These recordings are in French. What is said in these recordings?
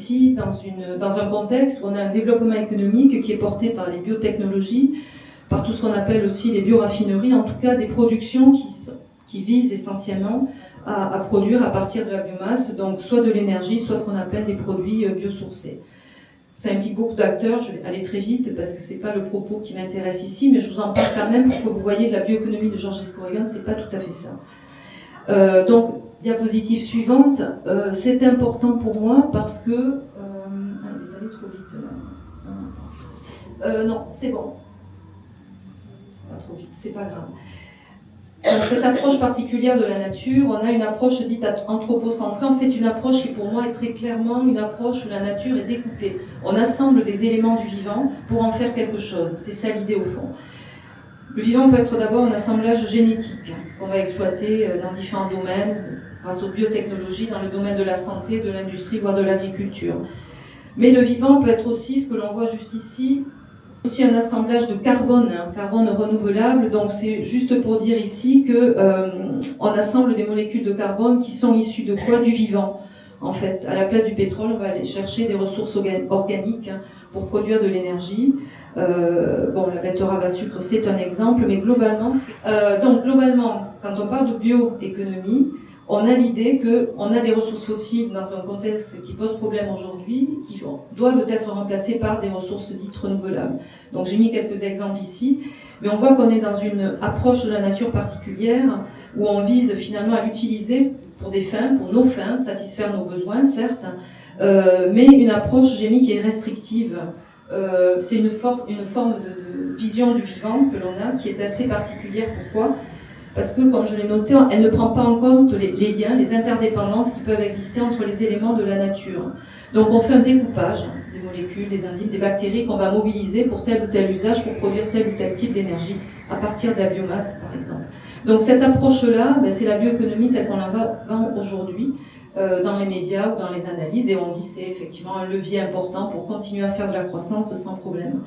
ici dans un contexte où on a un développement économique qui est porté par les biotechnologies, par tout ce qu'on appelle aussi les bioraffineries, en tout cas des productions qui visent essentiellement à produire à partir de la biomasse, donc soit de l'énergie, soit ce qu'on appelle des produits biosourcés. Ça implique beaucoup d'acteurs, je vais aller très vite parce que c'est pas le propos qui m'intéresse ici, mais je vous en parle quand même pour que vous voyez que la bioéconomie de Georges Escorregan, c'est pas tout à fait ça. Donc, diapositive suivante, c'est important pour moi parce que... elle est allée trop vite là. Non, c'est bon. C'est pas trop vite, c'est pas grave. Dans cette approche particulière de la nature, on a une approche dite anthropocentrée, en fait une approche qui pour moi est très clairement une approche où la nature est découpée. On assemble des éléments du vivant pour en faire quelque chose, c'est ça l'idée au fond. Le vivant peut être d'abord un assemblage génétique qu'on va exploiter dans différents domaines, grâce aux biotechnologies, dans le domaine de la santé, de l'industrie, voire de l'agriculture. Mais le vivant peut être aussi, ce que l'on voit juste ici, aussi un assemblage de carbone, carbone renouvelable. Donc c'est juste pour dire ici que on assemble des molécules de carbone qui sont issues de quoi? Du vivant. En fait, à la place du pétrole, on va aller chercher des ressources organiques pour produire de l'énergie. La betterave à sucre, c'est un exemple, mais globalement, quand on parle de bioéconomie, on a l'idée qu'on a des ressources fossiles dans un contexte qui pose problème aujourd'hui, qui doivent être remplacées par des ressources dites renouvelables. Donc j'ai mis quelques exemples ici, mais on voit qu'on est dans une approche de la nature particulière où on vise finalement à l'utiliser pour des fins, pour nos fins, satisfaire nos besoins, certes, mais une approche, j'ai mis, qui est restrictive. C'est une forme de vision du vivant que l'on a, qui est assez particulière. Pourquoi ? Parce que, comme je l'ai noté, elle ne prend pas en compte les liens, les interdépendances qui peuvent exister entre les éléments de la nature. Donc on fait un découpage des molécules, des enzymes, des bactéries qu'on va mobiliser pour tel ou tel usage, pour produire tel ou tel type d'énergie, à partir de la biomasse, par exemple. Donc cette approche-là, c'est la bioéconomie telle qu'on la vend aujourd'hui, dans les médias ou dans les analyses, et on dit que c'est effectivement un levier important pour continuer à faire de la croissance sans problème.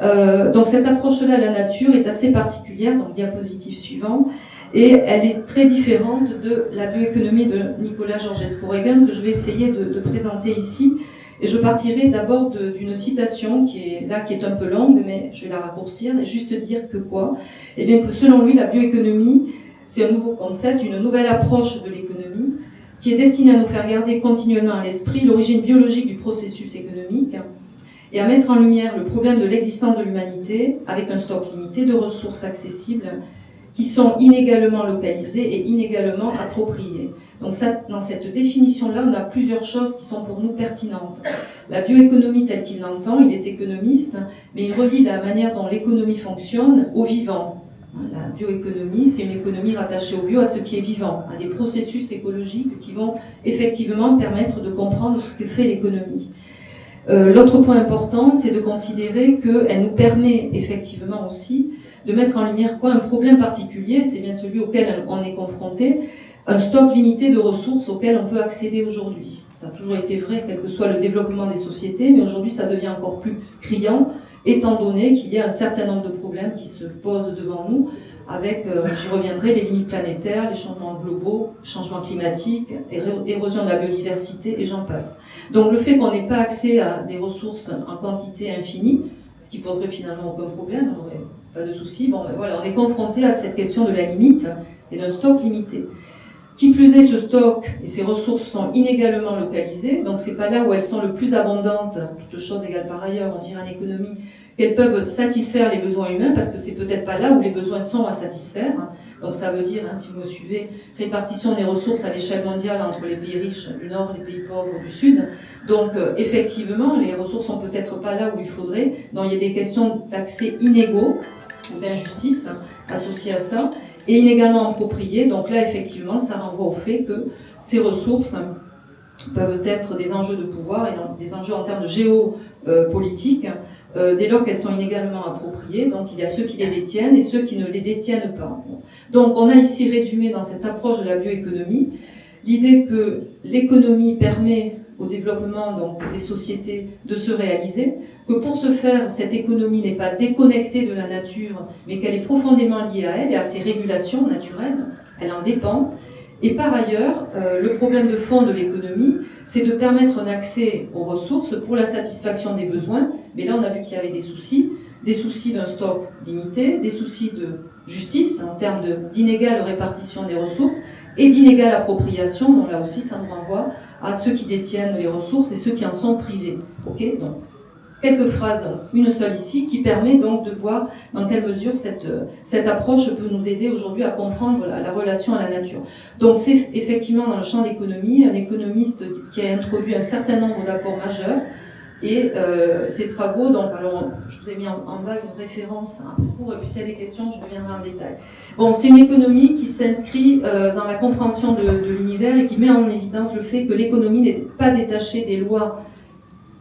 Donc cette approche-là de la nature est assez particulière, donc diapositive suivant, et elle est très différente de la bioéconomie de Nicolas Georges Escorregan que je vais essayer de présenter ici. Et je partirai d'abord d'une citation qui est un peu longue, mais je vais la raccourcir et juste dire que quoi ? Eh bien que selon lui, la bioéconomie, c'est un nouveau concept, une nouvelle approche de l'économie qui est destinée à nous faire garder continuellement à l'esprit l'origine biologique du processus économique et à mettre en lumière le problème de l'existence de l'humanité avec un stock limité de ressources accessibles qui sont inégalement localisées et inégalement appropriées. Donc dans cette définition-là, on a plusieurs choses qui sont pour nous pertinentes. La bioéconomie telle qu'il l'entend, il est économiste, mais il relie la manière dont l'économie fonctionne au vivant. La bioéconomie, c'est une économie rattachée au bio, à ce qui est vivant, à des processus écologiques qui vont effectivement permettre de comprendre ce que fait l'économie. L'autre point important, c'est de considérer qu'elle nous permet effectivement aussi de mettre en lumière un problème particulier, c'est bien celui auquel on est confronté, un stock limité de ressources auxquelles on peut accéder aujourd'hui. Ça a toujours été vrai, quel que soit le développement des sociétés, mais aujourd'hui ça devient encore plus criant, étant donné qu'il y a un certain nombre de problèmes qui se posent devant nous, avec, j'y reviendrai, les limites planétaires, les changements globaux, changements climatiques, érosion de la biodiversité, et j'en passe. Donc le fait qu'on n'ait pas accès à des ressources en quantité infinie, ce qui poserait finalement aucun problème, on n'aurait pas de souci, on est confronté à cette question de la limite et d'un stock limité. Qui plus est, ce stock et ces ressources sont inégalement localisées, donc c'est pas là où elles sont le plus abondantes, toutes choses égales par ailleurs, on dirait en économie, qu'elles peuvent satisfaire les besoins humains, parce que c'est peut-être pas là où les besoins sont à satisfaire. Donc ça veut dire, si vous me suivez, répartition des ressources à l'échelle mondiale entre les pays riches du Nord, les pays pauvres du Sud. Donc effectivement, les ressources sont peut-être pas là où il faudrait, donc il y a des questions d'accès inégaux, ou d'injustice associées à ça, et inégalement appropriées. Donc là, effectivement, ça renvoie au fait que ces ressources peuvent être des enjeux de pouvoir et des enjeux en termes de géopolitique, dès lors qu'elles sont inégalement appropriées. Donc il y a ceux qui les détiennent et ceux qui ne les détiennent pas. Donc on a ici résumé dans cette approche de la bioéconomie l'idée que l'économie permet au développement des sociétés de se réaliser, que pour ce faire, cette économie n'est pas déconnectée de la nature, mais qu'elle est profondément liée à elle et à ses régulations naturelles, elle en dépend, Et par ailleurs, le problème de fond de l'économie, c'est de permettre un accès aux ressources pour la satisfaction des besoins. Mais là, on a vu qu'il y avait des soucis d'un stock limité, des soucis de justice en termes d'inégale répartition des ressources et d'inégale appropriation. Donc là aussi, ça nous renvoie à ceux qui détiennent les ressources et ceux qui en sont privés. Okay, donc, quelques phrases, une seule ici, qui permet donc de voir dans quelle mesure cette approche peut nous aider aujourd'hui à comprendre la relation à la nature. Donc c'est effectivement dans le champ de l'économie, un économiste qui a introduit un certain nombre d'apports majeurs, et ces travaux, donc alors je vous ai mis en bas une référence un peu court, et puis s'il y a des questions, je reviendrai en détail. Bon, c'est une économie qui s'inscrit dans la compréhension de l'univers et qui met en évidence le fait que l'économie n'est pas détachée des lois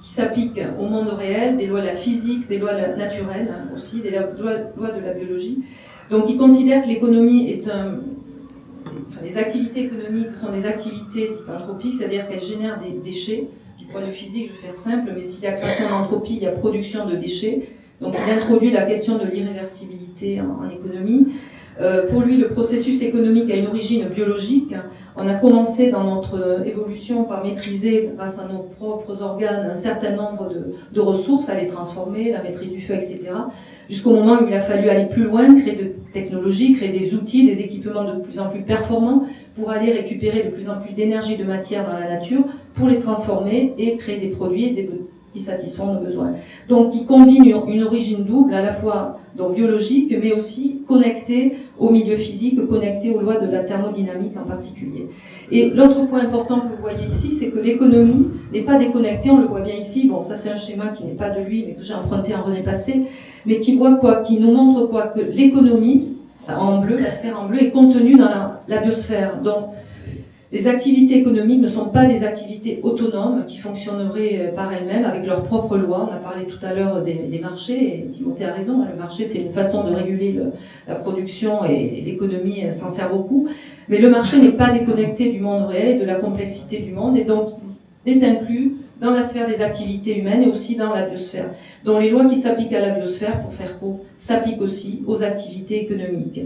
qui s'appliquent au monde réel, des lois de la physique, des lois naturelles aussi, des lois de la biologie. Donc il considère que l'économie est les activités économiques sont des activités dites d'entropie, c'est-à-dire qu'elles génèrent des déchets. Du point de vue physique, je vais faire simple, mais s'il y a création d'entropie, il y a production de déchets. Donc il introduit la question de l'irréversibilité en économie. Pour lui, le processus économique a une origine biologique. On a commencé dans notre évolution par maîtriser, grâce à nos propres organes, un certain nombre de ressources, à les transformer, la maîtrise du feu, etc. Jusqu'au moment où il a fallu aller plus loin, créer de technologies, créer des outils, des équipements de plus en plus performants pour aller récupérer de plus en plus d'énergie, de matière dans la nature, pour les transformer et créer des produits qui satisfont nos besoins. Donc, il combine une origine double, à la fois donc biologique, mais aussi connectée au milieu physique, connectée aux lois de la thermodynamique en particulier. Et l'autre point important que vous voyez ici, c'est que l'économie n'est pas déconnectée, on le voit bien ici, bon, ça c'est un schéma qui n'est pas de lui, mais que j'ai emprunté en René Passé, mais qui voit quoi, qui nous montre quoi, que l'économie, en bleu, la sphère en bleu, est contenue dans la biosphère. Donc, les activités économiques ne sont pas des activités autonomes qui fonctionneraient par elles-mêmes avec leurs propres lois. On a parlé tout à l'heure des marchés, et Timothée a raison, le marché c'est une façon de réguler la production et l'économie s'en sert beaucoup. Mais le marché n'est pas déconnecté du monde réel et de la complexité du monde, et donc il est inclus dans la sphère des activités humaines et aussi dans la biosphère. Donc les lois qui s'appliquent à la biosphère, pour faire court, s'appliquent aussi aux activités économiques.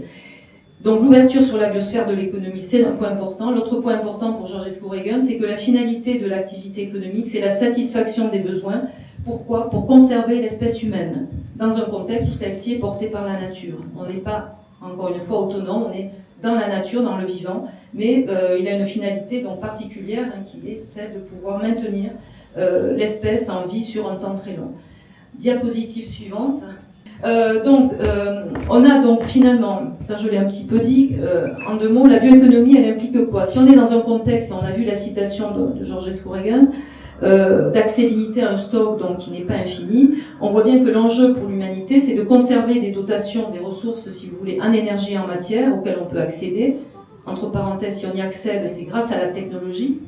Donc l'ouverture sur la biosphère de l'économie, c'est un point important. L'autre point important pour Georges Escouréguen, c'est que la finalité de l'activité économique, c'est la satisfaction des besoins. Pourquoi ? Pour conserver l'espèce humaine, dans un contexte où celle-ci est portée par la nature. On n'est pas, encore une fois, autonome, on est dans la nature, dans le vivant, mais il a une finalité donc particulière qui est celle de pouvoir maintenir l'espèce en vie sur un temps très long. Diapositive suivante. On a donc finalement, ça je l'ai un petit peu dit, en deux mots, la bioéconomie, elle implique quoi ? Si on est dans un contexte, on a vu la citation de Georges Escouréguen, d'accès limité à un stock donc qui n'est pas infini, on voit bien que l'enjeu pour l'humanité, c'est de conserver des dotations, des ressources, si vous voulez, en énergie et en matière, auxquelles on peut accéder. Entre parenthèses, si on y accède, c'est grâce à la technologie.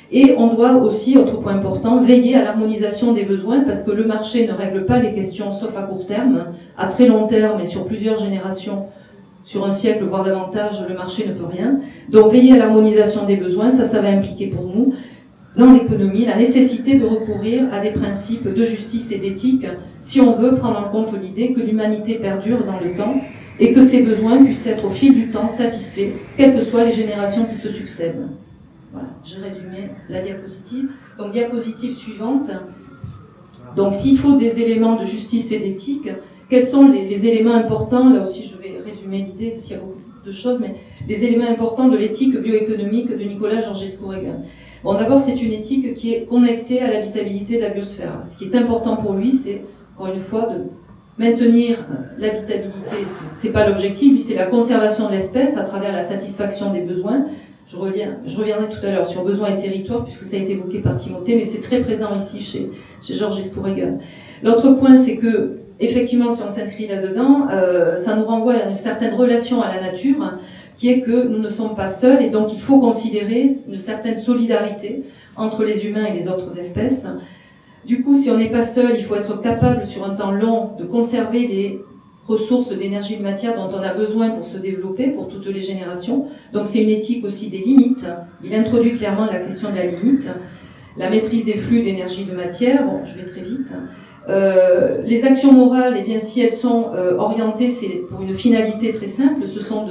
Et on doit aussi, autre point important, veiller à l'harmonisation des besoins parce que le marché ne règle pas les questions sauf à court terme. À très long terme et sur plusieurs générations, sur un siècle voire davantage, le marché ne peut rien. Donc veiller à l'harmonisation des besoins, ça va impliquer pour nous, dans l'économie, la nécessité de recourir à des principes de justice et d'éthique si on veut prendre en compte l'idée que l'humanité perdure dans le temps et que ses besoins puissent être au fil du temps satisfaits, quelles que soient les générations qui se succèdent. Voilà, j'ai résumé la diapositive. Donc, diapositive suivante. Donc, s'il faut des éléments de justice et d'éthique, quels sont les éléments importants ? Là aussi, je vais résumer l'idée, parce qu'il y a beaucoup de choses, mais les éléments importants de l'éthique bioéconomique de Nicolas Georges Escouréguen. Bon, d'abord, c'est une éthique qui est connectée à la vitalité de la biosphère. Ce qui est important pour lui, c'est, encore une fois, de maintenir l'habitabilité. C'est pas l'objectif, lui, c'est la conservation de l'espèce à travers la satisfaction des besoins. Je reviendrai tout à l'heure sur besoins et territoires, puisque ça a été évoqué par Timothée, mais c'est très présent ici chez Georges Escouréguen. L'autre point, c'est que, effectivement, si on s'inscrit là-dedans, ça nous renvoie à une certaine relation à la nature, qui est que nous ne sommes pas seuls, et donc il faut considérer une certaine solidarité entre les humains et les autres espèces. Du coup, si on n'est pas seul, il faut être capable, sur un temps long, de conserver les ressources d'énergie et de matière dont on a besoin pour se développer, pour toutes les générations. Donc c'est une éthique aussi des limites. Il introduit clairement la question de la limite, la maîtrise des flux d'énergie et de matière. Bon, je vais très vite. Les actions morales, eh bien, si elles sont orientées, c'est pour une finalité très simple, ce sont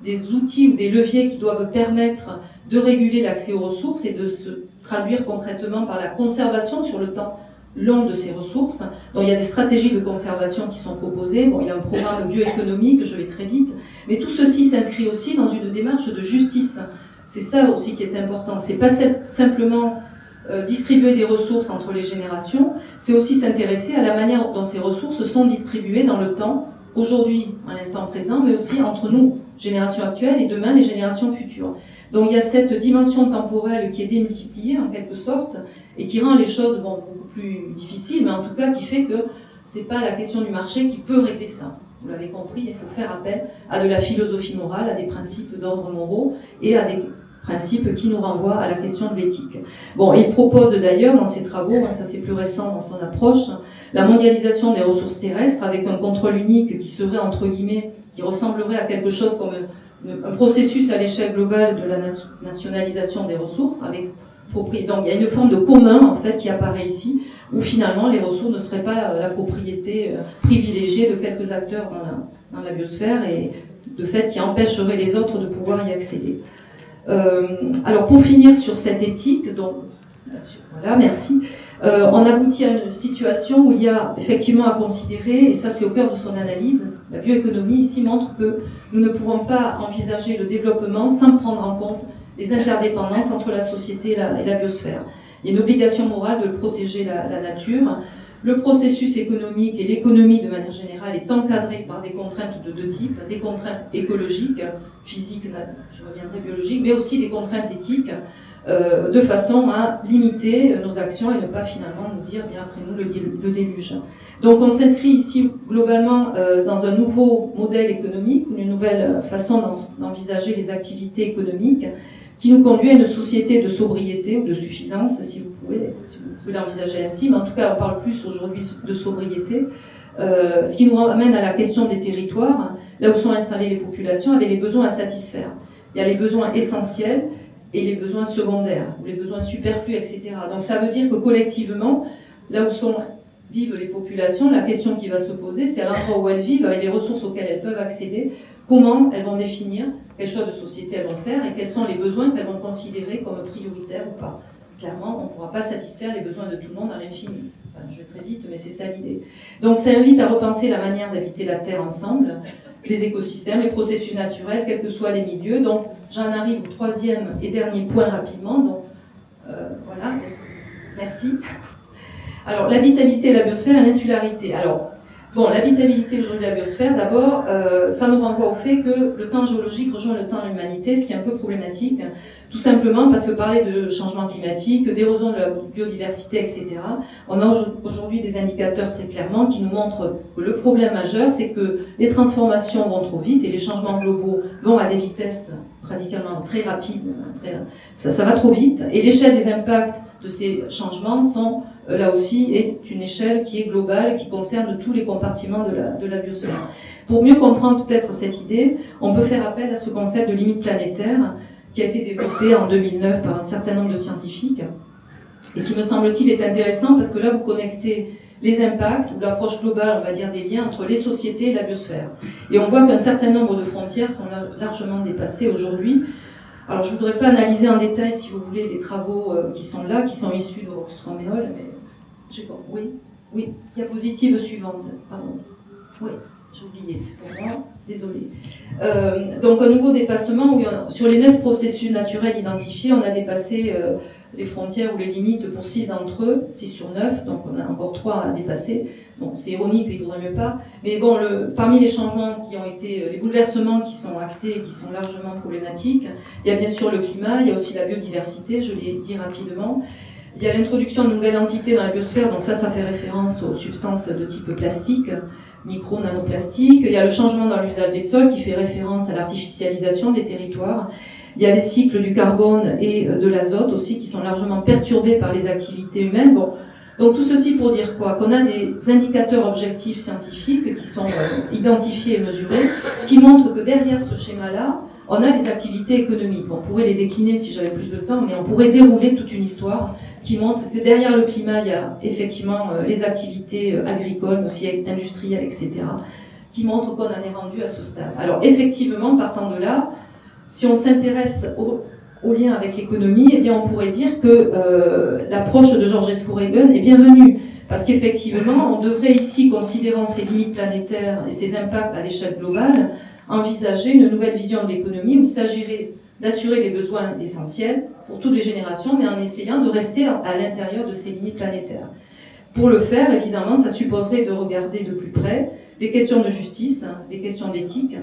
des outils ou des leviers qui doivent permettre de réguler l'accès aux ressources et de se traduire concrètement par la conservation sur le temps long de ces ressources. Donc il y a des stratégies de conservation qui sont proposées. Bon, il y a un programme bioéconomique, je vais très vite, mais tout ceci s'inscrit aussi dans une démarche de justice. C'est ça aussi qui est important. C'est pas simplement distribuer des ressources entre les générations, c'est aussi s'intéresser à la manière dont ces ressources sont distribuées dans le temps, aujourd'hui, à l'instant présent, mais aussi entre nous, générations actuelles, et demain, les générations futures. Donc il y a cette dimension temporelle qui est démultipliée, en quelque sorte, et qui rend les choses beaucoup plus difficiles, mais en tout cas qui fait que c'est pas la question du marché qui peut régler ça. Vous l'avez compris, il faut faire appel à de la philosophie morale, à des principes d'ordre moraux, et à des principe qui nous renvoie à la question de l'éthique. Bon, il propose d'ailleurs dans ses travaux, ça c'est plus récent dans son approche, la mondialisation des ressources terrestres avec un contrôle unique qui serait, entre guillemets, qui ressemblerait à quelque chose comme un processus à l'échelle globale de la nationalisation des ressources. Donc il y a une forme de commun en fait qui apparaît ici, où finalement les ressources ne seraient pas la propriété privilégiée de quelques acteurs dans la biosphère et de fait qui empêcherait les autres de pouvoir y accéder. Alors pour finir sur cette éthique, donc voilà, merci. On aboutit à une situation où il y a effectivement à considérer, et ça c'est au cœur de son analyse, la bioéconomie ici montre que nous ne pouvons pas envisager le développement sans prendre en compte les interdépendances entre la société et la biosphère. Il y a une obligation morale de protéger la nature. Le processus économique et l'économie de manière générale est encadré par des contraintes de deux types, des contraintes écologiques, physiques, je reviendrai biologiques, mais aussi des contraintes éthiques, de façon à limiter nos actions et ne pas finalement nous dire bien après nous le déluge. Donc on s'inscrit ici globalement dans un nouveau modèle économique, une nouvelle façon d'envisager les activités économiques qui nous conduit à une société de sobriété ou de suffisance, si vous pouvez l'envisager ainsi, mais en tout cas on parle plus aujourd'hui de sobriété, ce qui nous ramène à la question des territoires, là où sont installées les populations, avec les besoins à satisfaire. Il y a les besoins essentiels et les besoins secondaires, ou les besoins superflus, etc. Donc ça veut dire que collectivement, là où vivent les populations, la question qui va se poser, c'est à l'endroit où elles vivent, avec les ressources auxquelles elles peuvent accéder, comment elles vont définir quel choix de société elles vont faire et quels sont les besoins qu'elles vont considérer comme prioritaires ou pas. Clairement, on ne pourra pas satisfaire les besoins de tout le monde à l'infini. Enfin, je vais très vite, mais c'est ça l'idée. Donc ça invite à repenser la manière d'habiter la Terre ensemble, les écosystèmes, les processus naturels, quels que soient les milieux. Donc j'en arrive au troisième et dernier point rapidement. Donc voilà, merci. Alors l'habitabilité de la biosphère et l'insularité. Alors, bon, l'habitabilité aujourd'hui de la biosphère, d'abord, ça nous renvoie au fait que le temps géologique rejoint le temps de l'humanité, ce qui est un peu problématique, tout simplement parce que parler de changement climatique, d'érosion de la biodiversité, etc., on a aujourd'hui des indicateurs très clairement qui nous montrent que le problème majeur, c'est que les transformations vont trop vite et les changements globaux vont à des vitesses radicalement très rapides, ça va trop vite, et l'échelle des impacts de ces changements là aussi, est une échelle qui est globale, qui concerne tous les compartiments de la biosphère. Pour mieux comprendre peut-être cette idée, on peut faire appel à ce concept de limite planétaire qui a été développé en 2009 par un certain nombre de scientifiques et qui, me semble-t-il, est intéressant parce que là, vous connectez les impacts ou l'approche globale, on va dire, des liens entre les sociétés et la biosphère. Et on voit qu'un certain nombre de frontières sont largement dépassées aujourd'hui. Alors, je ne voudrais pas analyser en détail, si vous voulez, les travaux qui sont là, qui sont issus de Roxstrom et Hall, mais oui, diapositive suivante, pardon. Oui, j'ai oublié, c'est pour moi, désolé. Donc un nouveau dépassement, où sur les 9 processus naturels identifiés, on a dépassé les frontières ou les limites pour 6 d'entre eux, 6 sur 9, donc on a encore 3 à dépasser. Bon, c'est ironique, il ne faudrait mieux pas. Mais bon, parmi les changements qui ont été, les bouleversements qui sont actés et qui sont largement problématiques, il y a bien sûr le climat, il y a aussi la biodiversité, je l'ai dit rapidement. Il y a l'introduction de nouvelles entités dans la biosphère, donc ça fait référence aux substances de type plastique, micro-nanoplastiques. Il y a le changement dans l'usage des sols qui fait référence à l'artificialisation des territoires. Il y a les cycles du carbone et de l'azote aussi qui sont largement perturbés par les activités humaines. Bon, donc tout ceci pour dire quoi? Qu'on a des indicateurs objectifs scientifiques qui sont identifiés et mesurés, qui montrent que derrière ce schéma-là, on a des activités économiques. On pourrait les décliner si j'avais plus de temps, mais on pourrait dérouler toute une histoire qui montre que derrière le climat, il y a effectivement les activités agricoles, mais aussi industrielles, etc., qui montrent qu'on en est rendu à ce stade. Alors effectivement, partant de là, si on s'intéresse au lien avec l'économie, eh bien on pourrait dire que l'approche de George Escoregan est bienvenue. Parce qu'effectivement, on devrait ici, considérant ces limites planétaires et ses impacts à l'échelle globale, envisager une nouvelle vision de l'économie où il s'agirait d'assurer les besoins essentiels pour toutes les générations, mais en essayant de rester à l'intérieur de ces limites planétaires. Pour le faire, évidemment, ça supposerait de regarder de plus près les questions de justice, les questions d'éthique,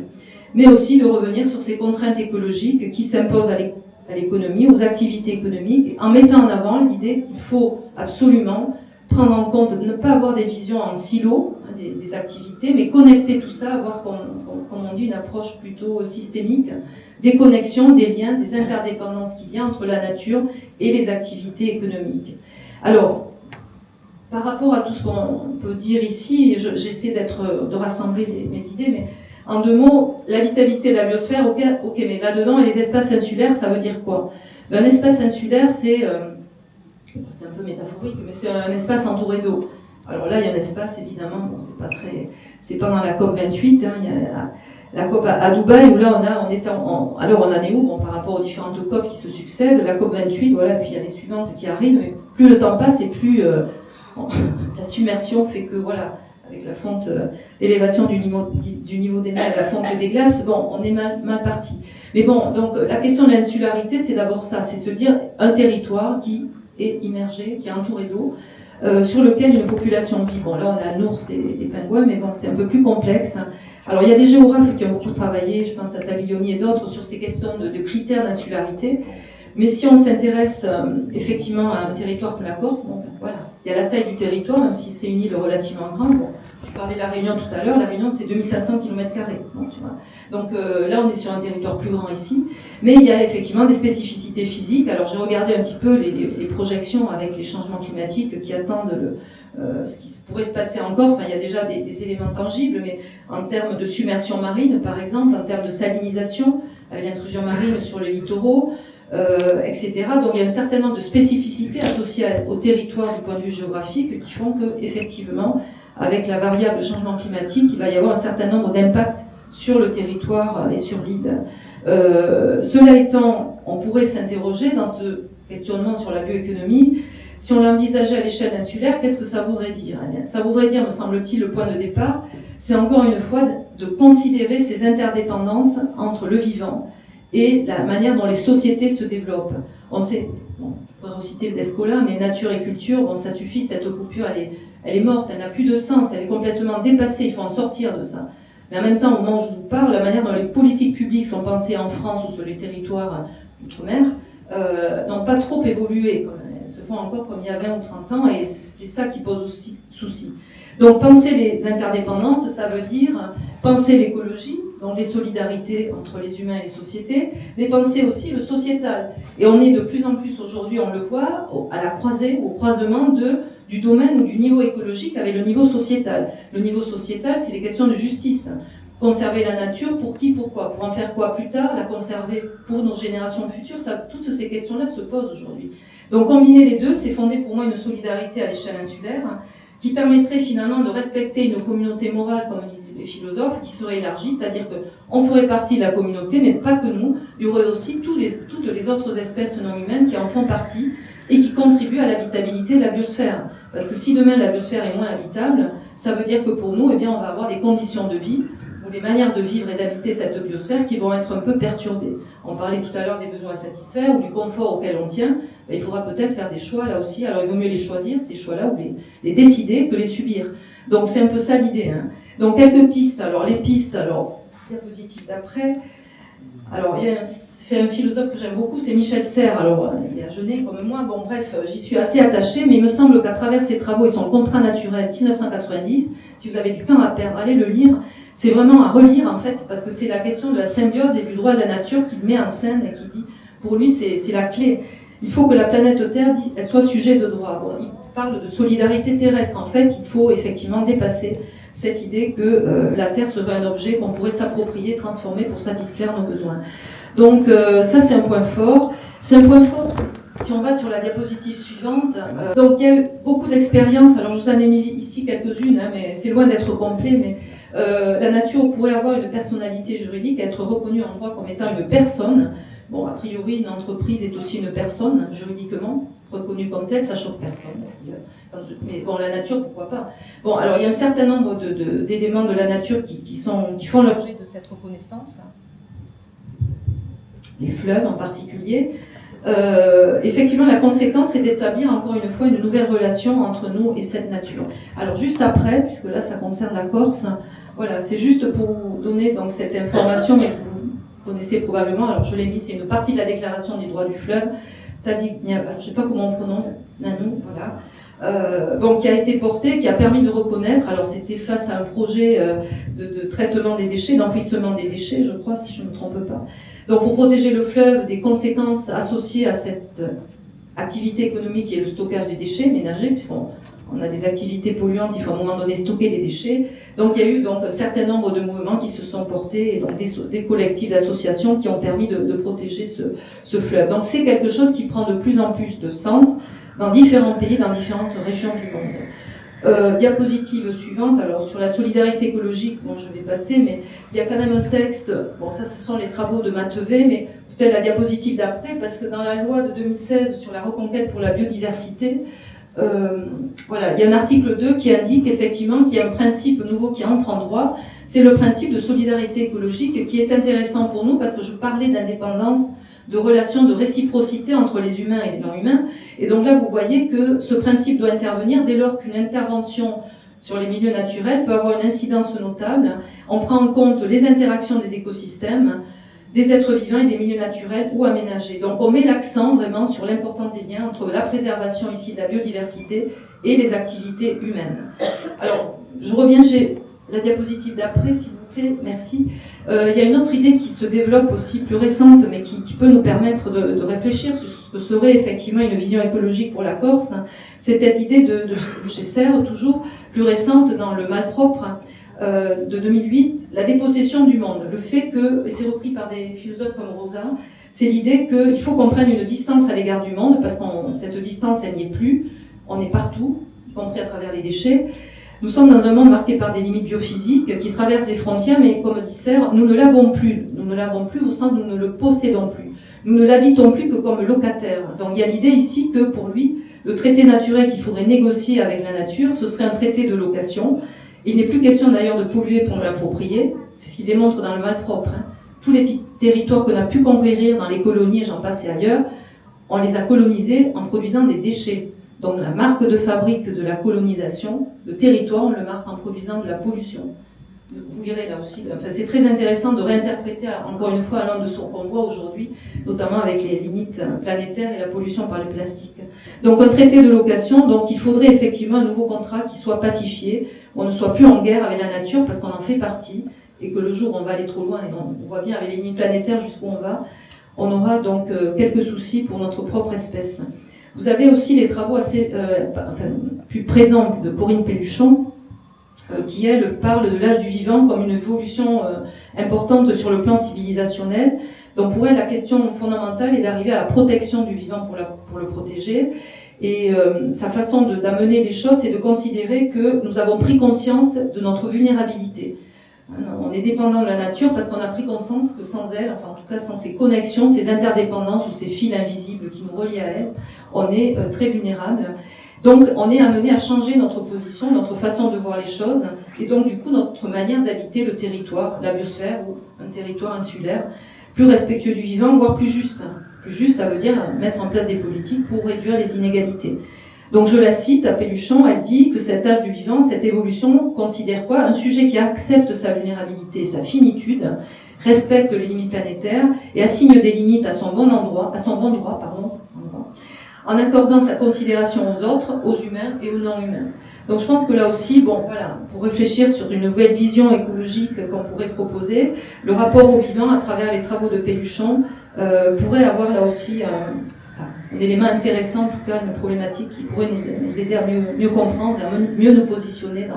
mais aussi de revenir sur ces contraintes écologiques qui s'imposent à l'économie, aux activités économiques, en mettant en avant l'idée qu'il faut absolument prendre en compte, ne pas avoir des visions en silo des activités, mais connecter tout ça, avoir comme on dit, une approche plutôt systémique, des connexions, des liens, des interdépendances qu'il y a entre la nature et les activités économiques. Alors, par rapport à tout ce qu'on peut dire ici, j'essaie de rassembler mes idées, mais en 2 mots, l'habitabilité de la biosphère, ok, mais là-dedans, les espaces insulaires, ça veut dire quoi? Un espace insulaire, c'est un peu métaphorique, mais c'est un espace entouré d'eau. Alors là, il y a un espace, évidemment, bon, c'est pas dans la COP 28, hein, il y a la COP à Dubaï, où là, alors on en est où? Bon, par rapport aux différentes COP qui se succèdent, la COP 28, voilà, puis il y a les suivantes qui arrivent, mais plus le temps passe et plus la submersion fait que, voilà, avec la fonte, l'élévation du niveau des mers et la fonte des glaces, bon, on est mal parti. Mais bon, donc la question de l'insularité, c'est d'abord ça, c'est se dire un territoire qui est immergé, qui est entouré d'eau, sur lequel une population vit. Bon, là, on a un ours et des pingouins, mais bon, c'est un peu plus complexe. Alors, il y a des géographes qui ont beaucoup travaillé, je pense à Taglioni et d'autres, sur ces questions de critères d'insularité. Mais si on s'intéresse effectivement à un territoire comme la Corse, bon, voilà, il y a la taille du territoire, même si c'est une île relativement grande. Bon, tu parlais de la Réunion tout à l'heure, la Réunion c'est 2500 km². Bon, tu vois. Donc là, on est sur un territoire plus grand ici, mais il y a effectivement des spécificités physiques. Alors j'ai regardé un petit peu les projections avec les changements climatiques qui attendent ce qui pourrait se passer en Corse. Enfin, il y a déjà des éléments tangibles, mais en termes de submersion marine, par exemple, en termes de salinisation, l'intrusion marine sur les littoraux, etc. Donc il y a un certain nombre de spécificités associées au territoire du point de vue géographique qui font que, effectivement, avec la variable changement climatique, il va y avoir un certain nombre d'impacts sur le territoire et sur l'île. Cela étant, on pourrait s'interroger dans ce questionnement sur la bioéconomie, si on l'envisageait à l'échelle insulaire, qu'est-ce que ça voudrait dire? Ça voudrait dire, me semble-t-il, le point de départ, c'est encore une fois de considérer ces interdépendances entre le vivant et la manière dont les sociétés se développent. On sait, bon, je pourrais reciter Descola, mais nature et culture, bon, ça suffit, cette coupure, elle est morte, elle n'a plus de sens, elle est complètement dépassée, il faut en sortir de ça. Mais en même temps, au moment où je vous parle, la manière dont les politiques publiques sont pensées en France ou sur les territoires d'outre-mer n'ont pas trop évolué. Elles se font encore comme il y a 20 ou 30 ans, et c'est ça qui pose aussi souci. Donc penser les interdépendances, ça veut dire penser l'écologie, donc les solidarités entre les humains et les sociétés, mais penser aussi le sociétal. Et on est de plus en plus aujourd'hui, on le voit, à la croisée, au croisement du domaine ou du niveau écologique avec le niveau sociétal. Le niveau sociétal, c'est les questions de justice. Conserver la nature, pour qui, pourquoi? Pour en faire quoi plus tard? La conserver pour nos générations futures? Toutes ces questions-là se posent aujourd'hui. Donc combiner les deux, c'est fonder pour moi une solidarité à l'échelle insulaire, qui permettrait finalement de respecter une communauté morale, comme disent les philosophes, qui serait élargie, c'est-à-dire qu'on ferait partie de la communauté, mais pas que nous. Il y aurait aussi toutes les autres espèces non humaines qui en font partie et qui contribuent à l'habitabilité de la biosphère. Parce que si demain la biosphère est moins habitable, ça veut dire que pour nous, eh bien, on va avoir des conditions de vie ou des manières de vivre et d'habiter cette biosphère qui vont être un peu perturbées. On parlait tout à l'heure des besoins à satisfaire ou du confort auquel on tient. Ben, il faudra peut-être faire des choix là aussi. Alors il vaut mieux les choisir, ces choix-là, ou les décider que les subir. Donc c'est un peu ça l'idée. Hein. Donc quelques pistes. Alors les pistes, alors, diapositive d'après. Alors il y a un philosophe que j'aime beaucoup, c'est Michel Serres. Alors il est à Genève comme moi. Bon bref, j'y suis assez attachée, mais il me semble qu'à travers ses travaux et son contrat naturel 1990, si vous avez du temps à perdre, allez le lire. C'est vraiment à relire en fait, parce que c'est la question de la symbiose et du droit de la nature qu'il met en scène et qui dit, pour lui c'est la clé. Il faut que la planète Terre elle soit sujet de droit. Bon, il parle de solidarité terrestre. En fait, il faut effectivement dépasser cette idée que la Terre serait un objet qu'on pourrait s'approprier, transformer pour satisfaire nos besoins. Donc ça c'est un point fort. C'est un point fort. Si on va sur la diapositive suivante, donc il y a eu beaucoup d'expériences. Alors je vous en ai mis ici quelques-unes, hein, mais c'est loin d'être complet. Mais La nature pourrait avoir une personnalité juridique, être reconnue en droit comme étant une personne. Bon, a priori, une entreprise est aussi une personne, juridiquement, reconnue comme telle, ça choque personne. Mais bon, la nature, pourquoi pas. Bon, alors il y a un certain nombre d'éléments de la nature qui font l'objet de cette reconnaissance. Les fleuves en particulier. Effectivement, la conséquence, c'est d'établir encore une fois une nouvelle relation entre nous et cette nature. Alors juste après, puisque là ça concerne la Corse, voilà, c'est juste pour vous donner donc cette information, mais que vous connaissez probablement. Alors je l'ai mis, c'est une partie de la Déclaration des droits du fleuve. Tavigna, je ne sais pas comment on prononce, Nanou, voilà. Bon, qui a été porté, qui a permis de reconnaître. Alors c'était face à un projet de traitement des déchets, d'enfouissement des déchets, je crois, si je ne me trompe pas. Donc pour protéger le fleuve des conséquences associées à cette activité économique qui est le stockage des déchets ménagers, puisqu'on a des activités polluantes, il faut à un moment donné stocker des déchets. Donc il y a eu donc un certain nombre de mouvements qui se sont portés, et donc des collectifs d'associations qui ont permis de protéger ce fleuve. Donc c'est quelque chose qui prend de plus en plus de sens dans différents pays, dans différentes régions du monde. Diapositive suivante, alors sur la solidarité écologique, bon je vais passer, mais il y a quand même un texte, bon ça ce sont les travaux de Matevé, mais peut-être la diapositive d'après, parce que dans la loi de 2016 sur la reconquête pour la biodiversité, voilà, il y a un article 2 qui indique effectivement qu'il y a un principe nouveau qui entre en droit, c'est le principe de solidarité écologique qui est intéressant pour nous parce que je parlais d'indépendance, de relations de réciprocité entre les humains et les non-humains. Et donc là, vous voyez que ce principe doit intervenir dès lors qu'une intervention sur les milieux naturels peut avoir une incidence notable. On prend en compte les interactions des écosystèmes, des êtres vivants et des milieux naturels ou aménagés. Donc on met l'accent vraiment sur l'importance des liens entre la préservation ici de la biodiversité et les activités humaines. Alors, je reviens chez la diapositive d'après, s'il vous plaît, merci. Il y a une autre idée qui se développe aussi, plus récente, mais qui peut nous permettre de réfléchir sur ce que serait effectivement une vision écologique pour la Corse. C'est cette idée de chez Serres, toujours plus récente dans le Malpropre, de 2008, la dépossession du monde. Le fait que, et c'est repris par des philosophes comme Rosa, c'est l'idée qu'il faut qu'on prenne une distance à l'égard du monde, parce que cette distance, elle n'y est plus. On est partout, y compris à travers les déchets. Nous sommes dans un monde marqué par des limites biophysiques qui traversent les frontières, mais comme dit Serres, nous ne l'avons plus. Nous ne l'avons plus au sens où nous ne le possédons plus. Nous ne l'habitons plus que comme locataire. Donc il y a l'idée ici que pour lui, le traité naturel qu'il faudrait négocier avec la nature, ce serait un traité de location. Il n'est plus question d'ailleurs de polluer pour nous l'approprier. C'est ce qu'il démontre dans le Malpropre. Tous les territoires qu'on a pu conquérir dans les colonies, j'en passe et ailleurs, on les a colonisés en produisant des déchets. Donc la marque de fabrique de la colonisation, le territoire, on le marque en produisant de la pollution. Vous verrez là aussi, enfin, c'est très intéressant de réinterpréter encore une fois l'un de ce qu'on voit aujourd'hui, notamment avec les limites planétaires et la pollution par le plastique. Donc un traité de location, donc il faudrait effectivement un nouveau contrat qui soit pacifié, où on ne soit plus en guerre avec la nature parce qu'on en fait partie, et que le jour où on va aller trop loin, et on voit bien avec les limites planétaires jusqu'où on aura donc quelques soucis pour notre propre espèce. Vous avez aussi les travaux assez plus présents de Corinne Pelluchon, qui, elle, parle de l'âge du vivant comme une évolution importante sur le plan civilisationnel. Donc pour elle, la question fondamentale est d'arriver à la protection du vivant pour le protéger. Et sa façon d'amener les choses, c'est de considérer que nous avons pris conscience de notre vulnérabilité. On est dépendant de la nature parce qu'on a pris conscience que sans elle, enfin en tout cas sans ces connexions, ces interdépendances ou ces fils invisibles qui nous relient à elle, on est très vulnérable. Donc on est amené à changer notre position, notre façon de voir les choses, et donc du coup notre manière d'habiter le territoire, la biosphère ou un territoire insulaire, plus respectueux du vivant, voire plus juste. Plus juste, ça veut dire mettre en place des politiques pour réduire les inégalités. Donc je la cite, à Pelluchon, elle dit que cet âge du vivant, cette évolution, considère quoi? Un sujet qui accepte sa vulnérabilité et sa finitude, respecte les limites planétaires et assigne des limites à son bon droit, en accordant sa considération aux autres, aux humains et aux non-humains. Donc je pense que là aussi, bon voilà, pour réfléchir sur une nouvelle vision écologique qu'on pourrait proposer, le rapport au vivant à travers les travaux de Pelluchon pourrait avoir là aussi un élément intéressant, en tout cas une problématique qui pourrait nous aider à mieux comprendre, à mieux nous positionner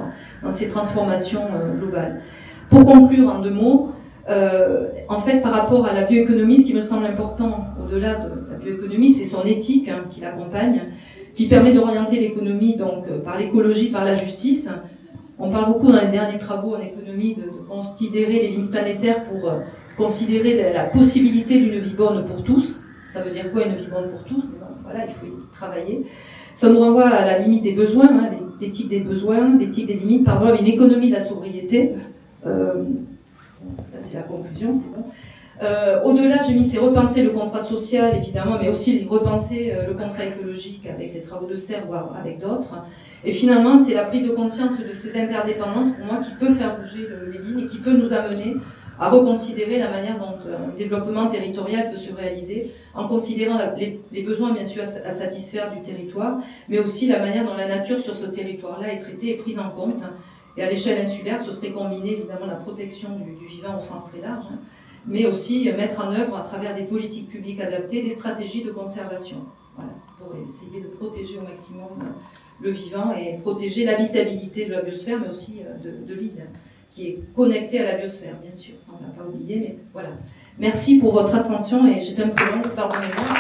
dans ces transformations globales. Pour conclure en 2 mots, en fait par rapport à la bioéconomie, ce qui me semble important au-delà de la bioéconomie, c'est son éthique qui l'accompagne, qui permet d'orienter l'économie donc par l'écologie, par la justice. On parle beaucoup dans les derniers travaux en économie de considérer les limites planétaires pour considérer la possibilité d'une vie bonne pour tous. Ça veut dire quoi une vie bonne pour tous? Mais bon, voilà, il faut y travailler. Ça nous renvoie à la limite des besoins, hein, l'éthique des besoins, l'éthique des limites, pardon, une économie de la sobriété. Là, c'est la conclusion, c'est bon. Au-delà, j'ai mis c'est repenser le contrat social, évidemment, mais aussi repenser le contrat écologique avec les travaux de serre, voire avec d'autres. Et finalement, c'est la prise de conscience de ces interdépendances, pour moi, qui peut faire bouger les lignes et qui peut nous amener à reconsidérer la manière dont un développement territorial peut se réaliser, en considérant les besoins, bien sûr, à satisfaire du territoire, mais aussi la manière dont la nature sur ce territoire-là est traitée et prise en compte. Et à l'échelle insulaire, ce serait combiner, évidemment, la protection du vivant au sens très large, mais aussi mettre en œuvre, à travers des politiques publiques adaptées, des stratégies de conservation, voilà, pour essayer de protéger au maximum le vivant et protéger l'habitabilité de la biosphère, mais aussi de l'île, qui est connectée à la biosphère, bien sûr, ça on ne l'a pas oublié, mais voilà. Merci pour votre attention et j'étais un peu longue, pardonnez-moi.